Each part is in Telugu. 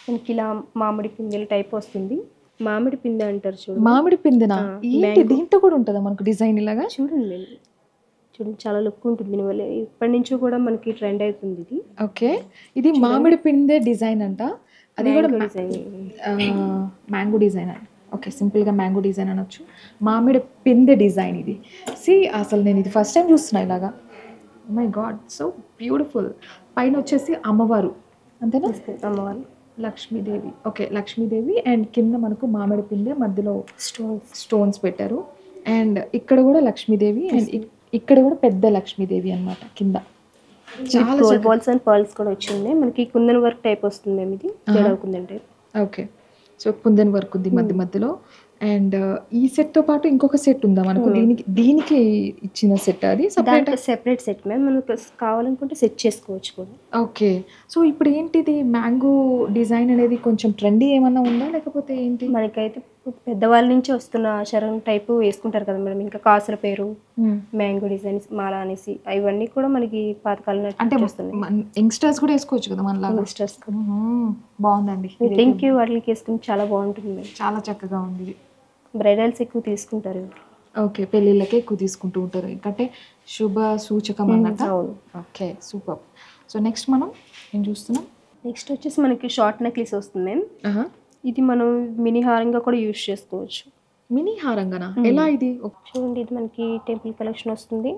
మనకి ఇలా మామిడి పిందెల టైప్ వస్తుంది. మామిడి పిందె అంటారు చూడండి. మామిడి పిందెనా? ఏంటి దీంట్లో కూడా ఉంటుందా మనకు డిజైన్ ఇలాగా? చూడండి చూడండి, చాలా లుక్ ఉంటుంది దీనివల్ల. ఇప్పటి నుంచో కూడా మనకి ట్రెండ్ అవుతుంది ఇది. ఓకే, ఇది మామిడి పిందె డిజైన్ అంట. అది కూడా మ్యాంగో డిజైన్ అంట. ఓకే, సింపుల్గా మ్యాంగో డిజైన్ అనొచ్చు. మామిడి పిందె డిజైన్ ఇది. అసలు నేను ఇది ఫస్ట్ టైం చూస్తున్నా ఇలాగా. My God, so beautiful. పైన వచ్చేసి అమ్మవారు అంతేనా? అమ్మవారు లక్ష్మీదేవి. ఓకే, లక్ష్మీదేవి. అండ్ కింద మనకు మామిడి పిందె, మధ్యలో స్టోన్స్ పెట్టారు. అండ్ ఇక్కడ కూడా లక్ష్మీదేవి, అండ్ ఇక్కడ కూడా పెద్ద లక్ష్మీదేవి అన్నమాట కింద. చాలా బాల్స్ అండ్ పర్ల్స్ కూడా వచ్చింది. మనకి కుందన్ వర్క్ టైప్ వస్తుంది మేము, ఇది తేడా kundan type. Okay, so kundan work ఉంది మధ్యలో. అండ్ ఈ సెట్ తో పాటు ఇంకొక సెట్ ఉందా మనకు? దీనికి ఇచ్చిన సెట్ అది సెపరేట్ సెట్ మ్యామ్. మనకు కావాలనుకుంటే సెట్ చేసుకోవచ్చు కూడా. ఓకే, సో ఇప్పుడు ఏంటిది మ్యాంగో డిజైన్ అనేది కొంచెం ట్రెండీ ఏమన్నా ఉందా లేకపోతే ఏంటి? మనకైతే పెద్దవాళ్ళ నుంచి వస్తున్న శరం టైపు వేసుకుంటారు కదా మేడం. ఇంకా కాసుల పేరు, మ్యాంగో డిజైన్స్, మాల అనేసి ఇవన్నీ కూడా మనకి పాతకాలం అంటే యంగ్స్టర్స్ కూడా వేసుకోవచ్చు కదా మనలాగా. యంగ్స్టర్స్ బాగుందండి. Thank you. వాటికి వేసుకుని చాలా బాగుంటుంది, చాలా చక్కగా ఉంది. బ్రైడల్స్ ఎక్కువ తీసుకుంటారు. ఓకే, పెళ్ళిళ్ళకే ఎక్కువ తీసుకుంటూ ఉంటారు, ఎందుకంటే శుభ సూచకం అన్నట్టు. Okay, super. సో నెక్స్ట్ మనం ఏం చూస్తున్నాం? నెక్స్ట్ వచ్చేసి మనకి షార్ట్ నెక్లెస్ వస్తుంది మ్యామ్. ఇది మనం మినీ హారంగా కూడా యూజ్ చేసుకోవచ్చు. మినీ హారంగానా? ఎలా ఇది? చూడండి, ఇది మనకి టెంపుల్ కలెక్షన్ వస్తుంది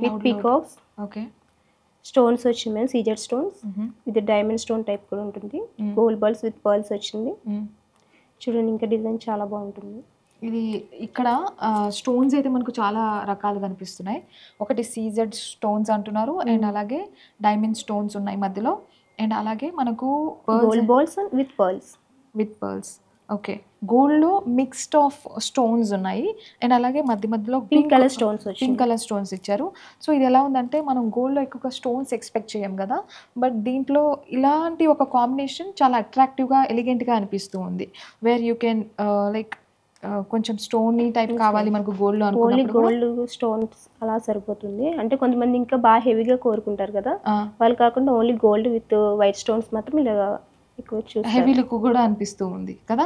విత్ పీకాక్స్. ఓకే, స్టోన్స్ వచ్చింది మ్యామ్, సీజెడ్ స్టోన్స్. ఇది డైమండ్ స్టోన్ టైప్ కూడా ఉంటుంది. గోల్డ్ బాల్స్ విత్ పర్ల్స్ వచ్చింది. చూడండి, ఇంకా డిజైన్ చాలా బాగుంటుంది. ఇది ఇక్కడ స్టోన్స్ అయితే మనకు చాలా రకాలు కనిపిస్తున్నాయి. ఒకటి సీజెడ్ స్టోన్స్ అంటున్నారు, అండ్ అలాగే డైమండ్ స్టోన్స్ ఉన్నాయి మధ్యలో, అండ్ అలాగే మనకు gold balls with pearls. Okay, గోల్డ్లో మిక్స్డ్ ఆఫ్ స్టోన్స్ ఉన్నాయి, అండ్ అలాగే మధ్యలో పింక్ కలర్ స్టోన్స్ ఇచ్చారు. సో ఇది ఎలా ఉందంటే మనం గోల్డ్లో ఎక్కువగా స్టోన్స్ ఎక్స్పెక్ట్ చేయం కదా, బట్ దీంట్లో ఇలాంటి ఒక కాంబినేషన్ చాలా అట్రాక్టివ్గా, ఎలిగెంట్గా అనిపిస్తూ ఉంది. వేర్ యూ కెన్ లైక్ కొంచెం స్టోన్ టైప్ కావాలి మనకు గోల్డ్లో అనుకున్నప్పుడు గోల్డ్ స్టోన్స్ అలా సరిపోతుంది. అంటే కొంతమంది ఇంకా బాగా హెవీగా కోరుకుంటారు కదా, వాళ్ళు కాకుండా only gold with white stones మాత్రం ఇలా ఎక్కువ చూస్తారు. హెవీ లుక్ కూడా అనిపిస్తూ ఉంది కదా.